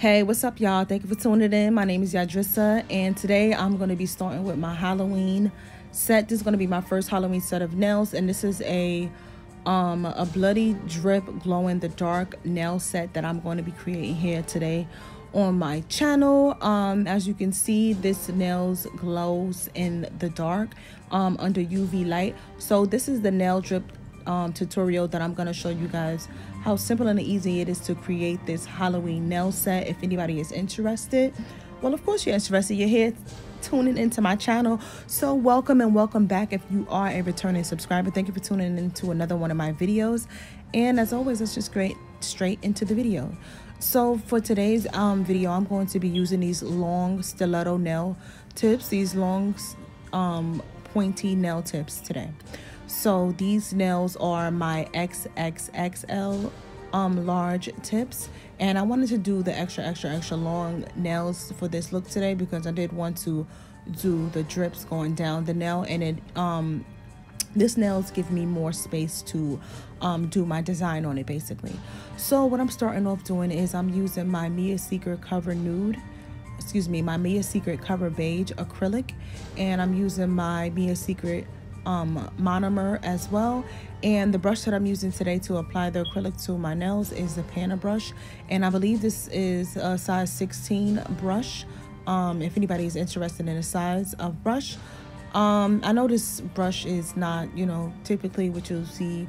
Hey, what's up, y'all? Thank you for tuning in. My name is Yadrissa, and today I'm going to be starting with my Halloween set. This is going to be my first Halloween set of nails, and this is a bloody drip glow in the dark nail set that I'm going to be creating here today on my channel. As you can see, this nails glows in the dark under UV light. So this is the nail drip tutorial that I'm going to show you guys how simple and easy it is to create this Halloween nail set. If anybody is interested, well, of course you're interested. You're here tuning into my channel, so welcome and welcome back. If you are a returning subscriber, thank you for tuning into another one of my videos. And as always, let's just get straight into the video. So for today's video, I'm going to be using these long stiletto nail tips, these long pointy nail tips today. So these nails are my XXXL large tips, and I wanted to do the extra long nails for this look today because I did want to do the drips going down the nail, and it this nails give me more space to do my design on it basically. So what I'm starting off doing is I'm using my Mia Secret Cover Nude, my Mia Secret Cover Beige acrylic, and I'm using my Mia Secret monomer as well. And the brush that I'm using today to apply the acrylic to my nails is the Panna brush, and I believe this is a size 16 brush. If anybody is interested in the size of brush, I know this brush is not, typically what you'll see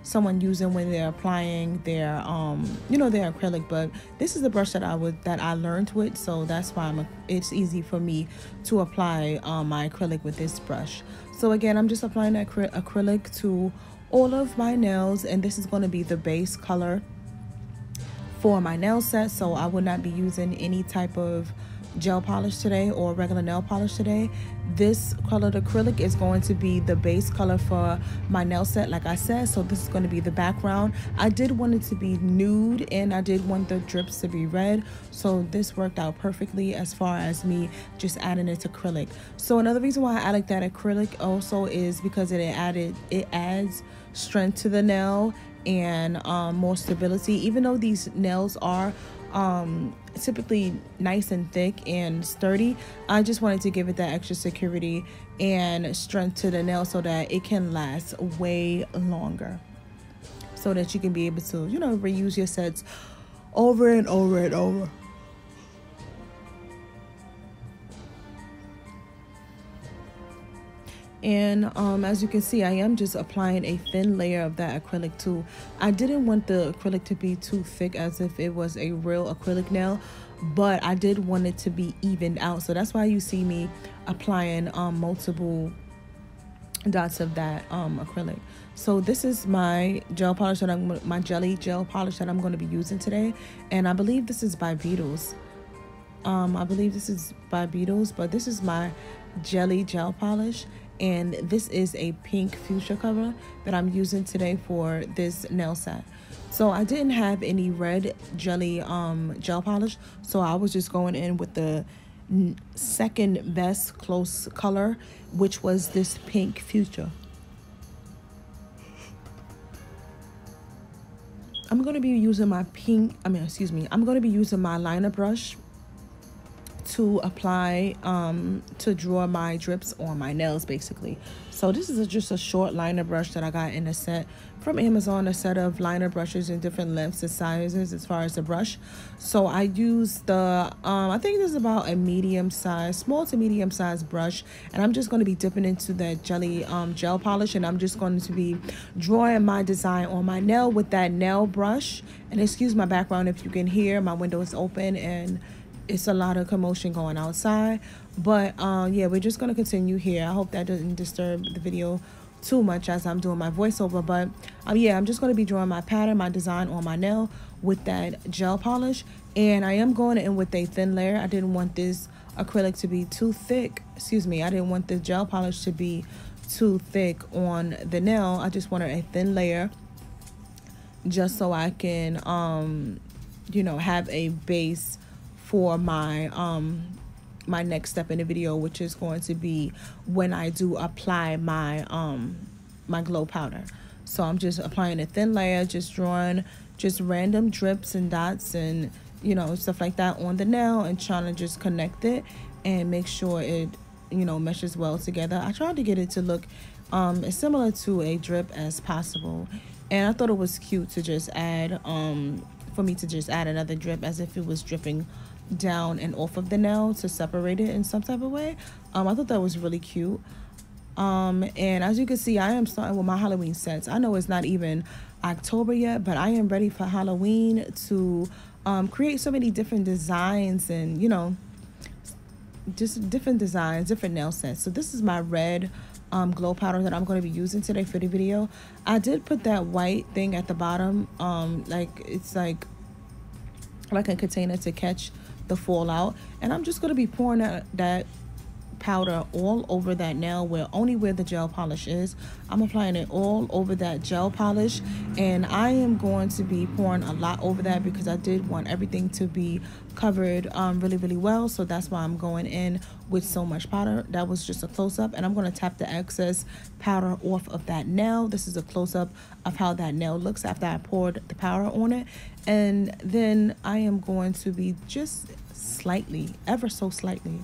someone using when they're applying their their acrylic, but this is the brush that I learned with, so that's why it's easy for me to apply my acrylic with this brush. So again, I'm just applying acrylic to all of my nails, and this is going to be the base color for my nail set. So I will not be using any type of gel polish today or regular nail polish today. This colored acrylic is going to be the base color for my nail set, like I said. So this is going to be the background. I did want it to be nude, and I did want the drips to be red, so this worked out perfectly as far as me just adding it to acrylic. So another reason why I like that acrylic also is because it adds strength to the nail and more stability. Even though these nails are typically nice and thick and sturdy, I just wanted to give it that extra security and strength to the nail so that it can last way longer, so that you can be able to reuse your sets over and over and over. And as you can see, I am just applying a thin layer of that acrylic too. I didn't want the acrylic to be too thick as if it was a real acrylic nail, but I did want it to be evened out. So that's why you see me applying multiple dots of that acrylic. So this is my gel polish my jelly gel polish that I'm going to be using today, and I believe this is by Beautystudiobookings. But this is my jelly gel polish, and this is a pink fuchsia color that I'm using today for this nail set. So I didn't have any red jelly gel polish, so I was just going in with the second best close color, which was this pink fuchsia. I'm going to be using my I'm going to be using my liner brush to apply to draw my drips on my nails basically. So this is just a short liner brush that I got in a set from Amazon, a set of liner brushes in different lengths and sizes as far as the brush. So I used the I think this is about a small to medium size brush, and I'm just going to be dipping into that jelly gel polish, and I'm just going to be drawing my design on my nail with that nail brush. And excuse my background if you can hear, my window is open and it's a lot of commotion going outside. But yeah, we're just going to continue here. I hope that doesn't disturb the video too much as I'm doing my voiceover. But yeah, I'm just going to be drawing my pattern, my design on my nail with that gel polish, and I am going in with a thin layer. I didn't want this acrylic to be too thick. I didn't want the gel polish to be too thick on the nail. I just wanted a thin layer just so I can have a base for my my next step in the video, which is going to be when I do apply my my glow powder. So I'm just applying a thin layer, just drawing just random drips and dots and stuff like that on the nail, and trying to just connect it and make sure it, meshes well together. I tried to get it to look as similar to a drip as possible. And I thought it was cute to just add, for me to just add another drip as if it was dripping down and off of the nail to separate it in some type of way. I thought that was really cute. And as you can see, I am starting with my Halloween sets. I know it's not even October yet, but I am ready for Halloween to create so many different designs and, just different designs, different nail sets. So this is my red glow powder that I'm going to be using today for the video. I did put that white thing at the bottom, it's like a container to catch the fallout, and I'm just going to be pouring that powder all over that nail, only where the gel polish is. I'm applying it all over that gel polish, and I am going to be pouring a lot over that because I did want everything to be covered really, really well. So that's why I'm going in with so much powder. That was just a close-up, and I'm going to tap the excess powder off of that nail. This is a close-up of how that nail looks after I poured the powder on it. And then I am going to be just slightly, ever so slightly,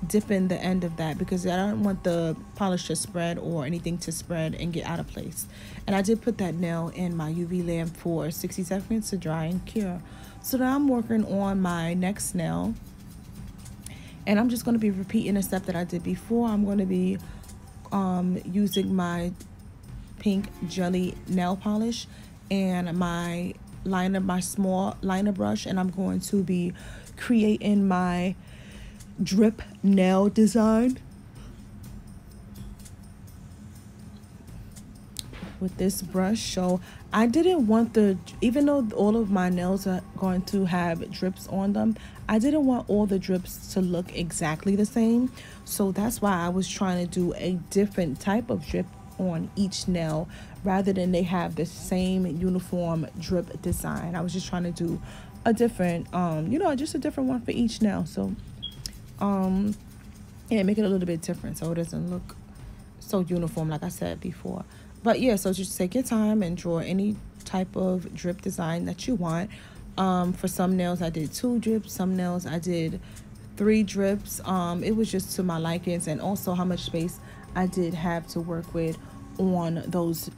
dipping the end of that because I don't want the polish to spread or anything to spread and get out of place. And I did put that nail in my UV lamp for 60 seconds to dry and cure. So now I'm working on my next nail, and I'm just going to be repeating a step that I did before. I'm going to be using my pink jelly nail polish and my liner, my small liner brush, and I'm going to be creating my drip nail design with this brush. So I didn't want even though all of my nails are going to have drips on them, I didn't want all the drips to look exactly the same. So that's why I was trying to do a different type of drip on each nail rather than they have the same uniform drip design. I was just trying to do a different just a different one for each nail. So yeah, make it a little bit different so it doesn't look so uniform like I said before. But yeah, so just take your time and draw any type of drip design that you want. For some nails I did 2 drips, some nails I did 3 drips. It was just to my likings, and also how much space I did have to work with on those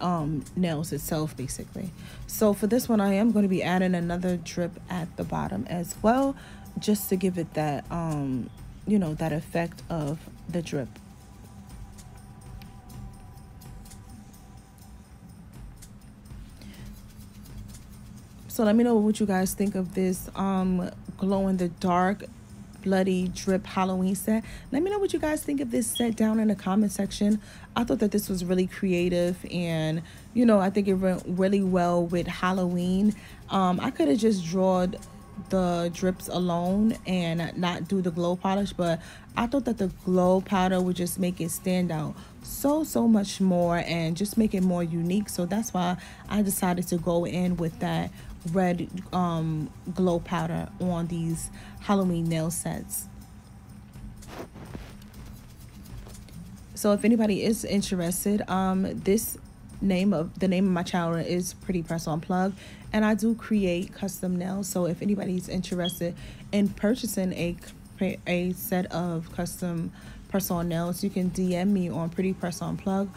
nails itself, basically. So for this one, I am going to be adding another drip at the bottom as well, just to give it that that effect of the drip. So let me know what you guys think of this glow in the dark bloody drip Halloween set. Let me know what you guys think of this set down in the comment section. I thought that this was really creative, and I think it went really well with Halloween. I could have just drawn the drips alone and not do the glow polish, but I thought that the glow powder would just make it stand out so much more and just make it more unique. So that's why I decided to go in with that red glow powder on these Halloween nail sets. So if anybody is interested, the name of my channel is Pretty Press On Plug, and I do create custom nails. So if anybody's interested in purchasing a set of custom press-on nails, you can DM me on Pretty Press On Plug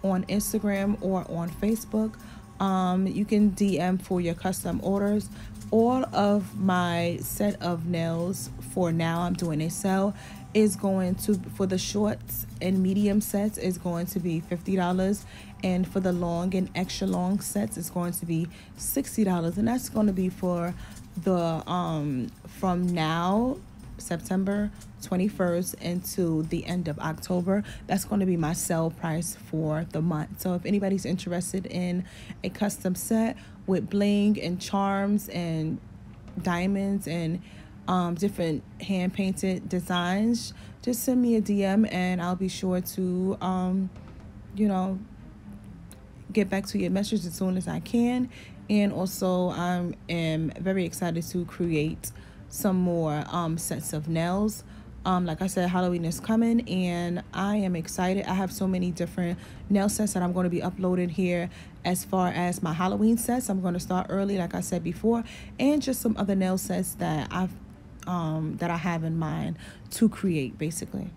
on Instagram or on Facebook. You can DM for your custom orders. All of my set of nails for now, I'm doing a sale, is going to, for the shorts and medium sets, is going to be $50, and for the long and extra long sets, it's going to be $60, and that's going to be for the from now, September 21st, into the end of October. That's going to be my sale price for the month. So if anybody's interested in a custom set with bling and charms and diamonds and different hand painted designs, just send me a DM and I'll be sure to get back to your message as soon as I can. And also I am very excited to create some more sets of nails Like I said, Halloween is coming and I am excited. I have so many different nail sets that I'm going to be uploading here. As far as my Halloween sets, I'm going to start early, like I said before, and just some other nail sets that I have in mind to create, basically.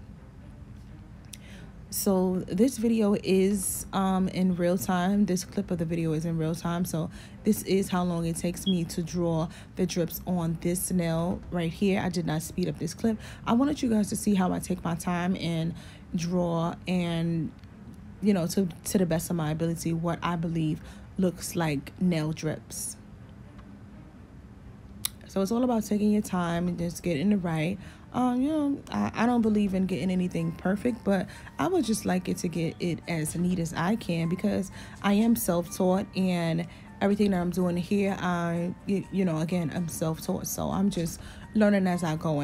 So this video is in real time. This clip of the video is in real time. So this is how long it takes me to draw the drips on this nail right here. I did not speed up this clip. I wanted you guys to see how I take my time and draw, and you know, to the best of my ability, what I believe looks like nail drips. So it's all about taking your time and just getting it right. You know, I don't believe in getting anything perfect, but I would just like it to get it as neat as I can, because I am self-taught, and everything that I'm doing here, you know, again, I'm self-taught. So I'm just learning as I go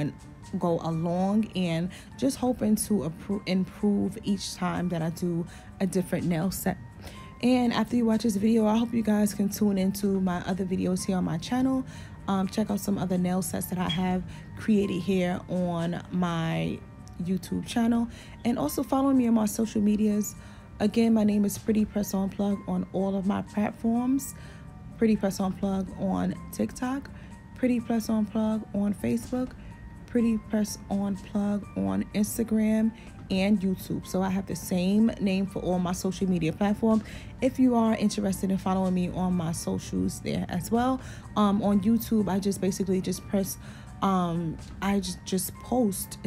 along, and just hoping to improve each time that I do a different nail set. And after you watch this video, I hope you guys can tune into my other videos here on my channel. Check out some other nail sets that I have created here on my YouTube channel, and also follow me on my social medias. Again, my name is Pretty Press On Plug on all of my platforms. Pretty Press On Plug on TikTok, Pretty Press On Plug on Facebook, Pretty Press On Plug on Instagram and YouTube. So I have the same name for all my social media platforms. If you are interested in following me on my socials there as well, on YouTube, I just basically just press I just post,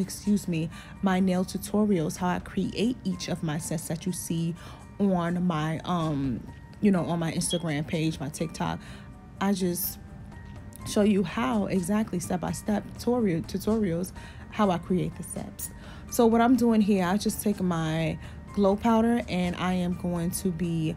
my nail tutorials, how I create each of my sets that you see on my you know, on my Instagram page, my TikTok. I just show you how exactly step-by-step tutorials how I create the sets. So what I'm doing here, I just take my glow powder and I am going to be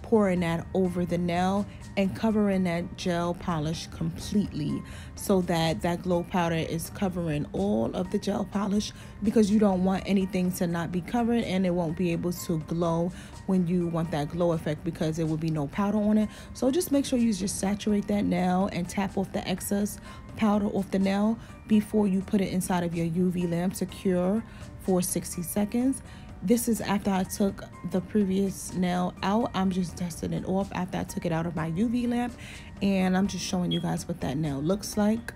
pouring that over the nail and covering that gel polish completely, so that that glow powder is covering all of the gel polish, because you don't want anything to not be covered and it won't be able to glow when you want that glow effect, because there will be no powder on it. So just make sure you just saturate that nail and tap off the excess powder off the nail before you put it inside of your UV lamp to cure for 60 seconds. This is after I took the previous nail out. I'm just dusting it off after I took it out of my UV lamp, and I'm just showing you guys what that nail looks like.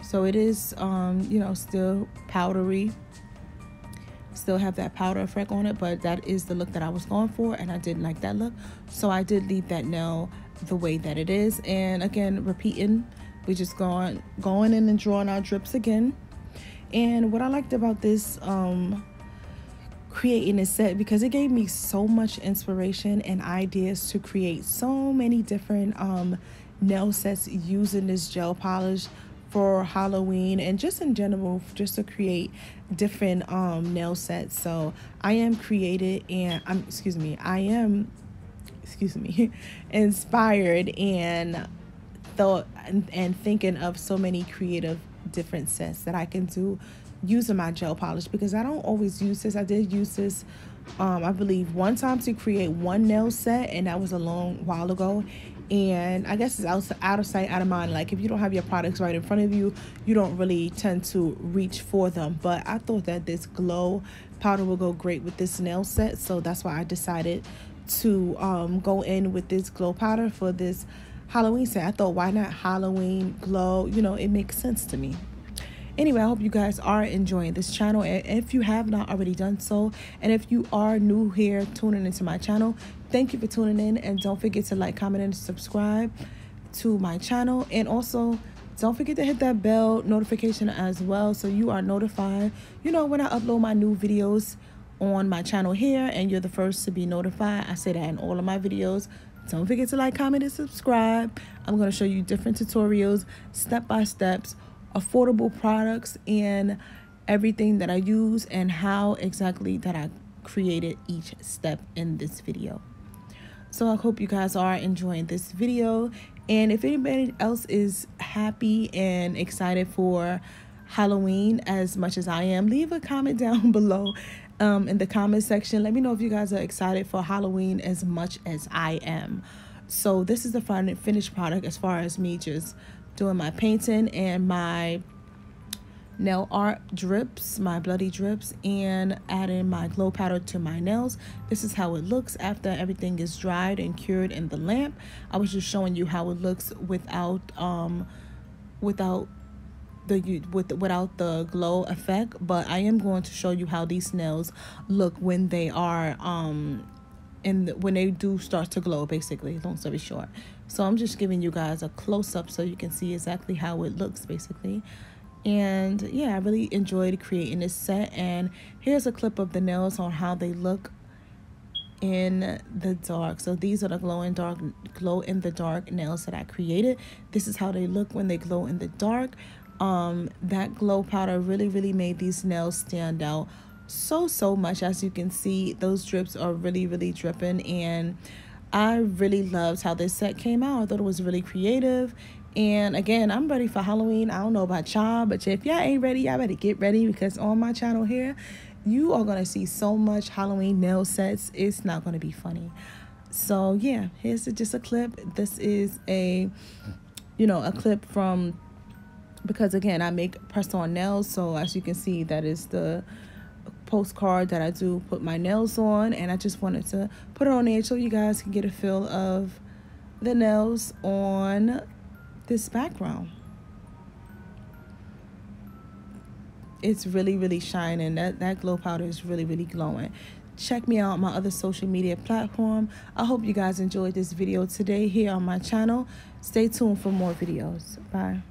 So it is you know, still powdery, still have that powder effect on it, but that is the look that I was going for, and I didn't like that look, so I did leave that nail the way that it is. And again, repeating, we just going in and drawing our drips again. And what I liked about this creating this set, because it gave me so much inspiration and ideas to create so many different nail sets using this gel polish for Halloween, and just in general, just to create different nail sets. So I am inspired and thought and thinking of so many creative different sets that I can do using my gel polish, because I don't always use this. I did use this I believe one time to create one nail set, and that was a long while ago, and I guess it's out of sight, out of mind. Like, if you don't have your products right in front of you, you don't really tend to reach for them. But I thought that this glow powder will go great with this nail set, so that's why I decided to go in with this glow powder for this Halloween set. I thought, why not Halloween glow? You know, it makes sense to me. Anyway, I hope you guys are enjoying this channel, and if you have not already done so, and if you are new here tuning into my channel, thank you for tuning in, and don't forget to like, comment, and subscribe to my channel. And also, don't forget to hit that bell notification as well, so you are notified, you know, when I upload my new videos on my channel here, and you're the first to be notified. I say that in all of my videos. Don't forget to like, comment, and subscribe. I'm going to show you different tutorials, step-by-steps, affordable products, and everything that I use, and how exactly that I created each step in this video. So I hope you guys are enjoying this video, and if anybody else is happy and excited for Halloween as much as I am, leave a comment down below in the comment section. Let me know if you guys are excited for Halloween as much as I am. So this is the finished product, as far as me just doing my painting and my nail art drips, my bloody drips, and adding my glow powder to my nails. This is how it looks after everything is dried and cured in the lamp. I was just showing you how it looks without without the glow effect, but I am going to show you how these nails look when they are when they do start to glow, basically, long story short. So I'm just giving you guys a close-up so you can see exactly how it looks, basically. And yeah, I really enjoyed creating this set, and here's a clip of the nails on how they look in the dark. So these are the glow in the dark nails that I created. This is how they look when they glow in the dark. That glow powder really made these nails stand out so much. As you can see, those drips are really dripping, and I really loved how this set came out. I thought it was really creative. And again, I'm ready for Halloween. I don't know about y'all, but if y'all ain't ready, y'all better get ready, because on my channel here, you are going to see so much Halloween nail sets. It's not going to be funny. So yeah, here's just a clip. This is a clip from, because again, I make press-on nails. So as you can see, that is the postcard that I do put my nails on, and I just wanted to put it on there so you guys can get a feel of the nails on this background. It's really shining. That glow powder is really glowing. Check me out on my other social media platform. I hope you guys enjoyed this video today here on my channel. Stay tuned for more videos. Bye.